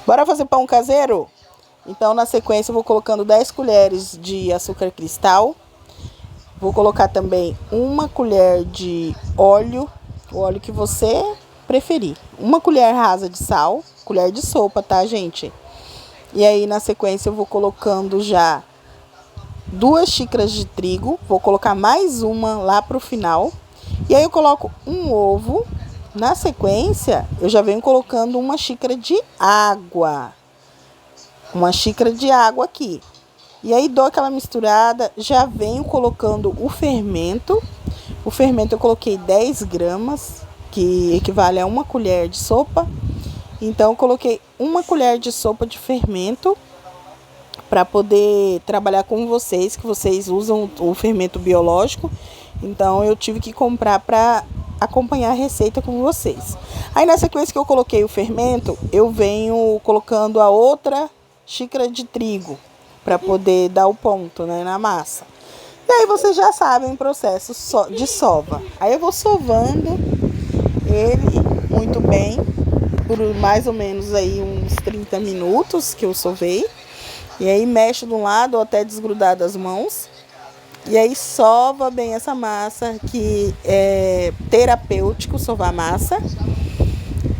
Bora fazer pão caseiro? Então, na sequência, eu vou colocando 10 colheres de açúcar cristal. Vou colocar também 1 colher de óleo, o óleo que você preferir. 1 colher rasa de sal, colher de sopa, tá, gente? E aí, na sequência, eu vou colocando já 2 xícaras de trigo. Vou colocar mais uma lá pro final. E aí, eu coloco um ovo. Na sequência, eu já venho colocando 1 xícara de água. 1 xícara de água aqui. E aí dou aquela misturada, já venho colocando o fermento. O fermento eu coloquei 10 gramas, que equivale a 1 colher de sopa. Então eu coloquei 1 colher de sopa de fermento para poder trabalhar com vocês, que vocês usam o fermento biológico. Então eu tive que comprar para acompanhar a receita com vocês. Aí na sequência que eu coloquei o fermento, eu venho colocando a outra xícara de trigo para poder dar o ponto, né, na massa. E aí vocês já sabem o processo de sova. Aí eu vou sovando ele muito bem por mais ou menos aí uns 30 minutos que eu sovei. E aí mexo de um lado até desgrudar das mãos. E aí sova bem essa massa, que é terapêutico sovar massa.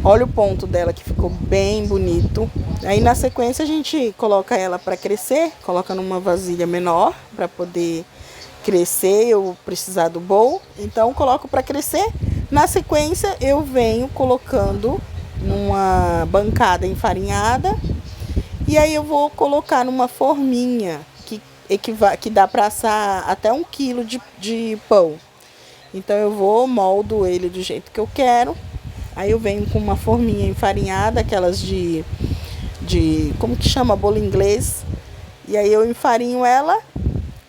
Olha o ponto dela que ficou bem bonito. Aí na sequência a gente coloca ela para crescer, coloca numa vasilha menor para poder crescer, eu precisar do bowl. Então coloco para crescer. Na sequência eu venho colocando numa bancada enfarinhada. E aí eu vou colocar numa forminha que dá para assar até 1 quilo de pão. Então eu moldo ele do jeito que eu quero. Aí eu venho com uma forminha enfarinhada, aquelas de como que chama? Bolo inglês. E aí eu enfarinho ela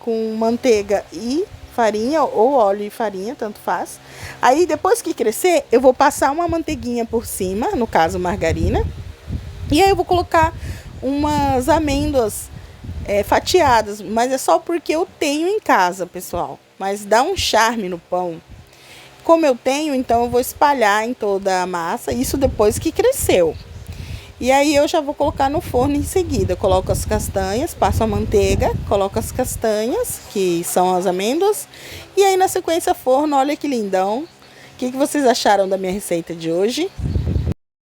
com manteiga e farinha, ou óleo e farinha, tanto faz. Aí depois que crescer, eu vou passar uma manteiguinha por cima, no caso margarina. E aí eu vou colocar umas amêndoas fatiadas, mas é só porque eu tenho em casa, pessoal. Mas dá um charme no pão. Como eu tenho, então eu vou espalhar em toda a massa, isso depois que cresceu. E aí eu já vou colocar no forno em seguida. Coloco as castanhas, passo a manteiga, coloco as castanhas, que são as amêndoas. E aí na sequência forno, olha que lindão. O que vocês acharam da minha receita de hoje?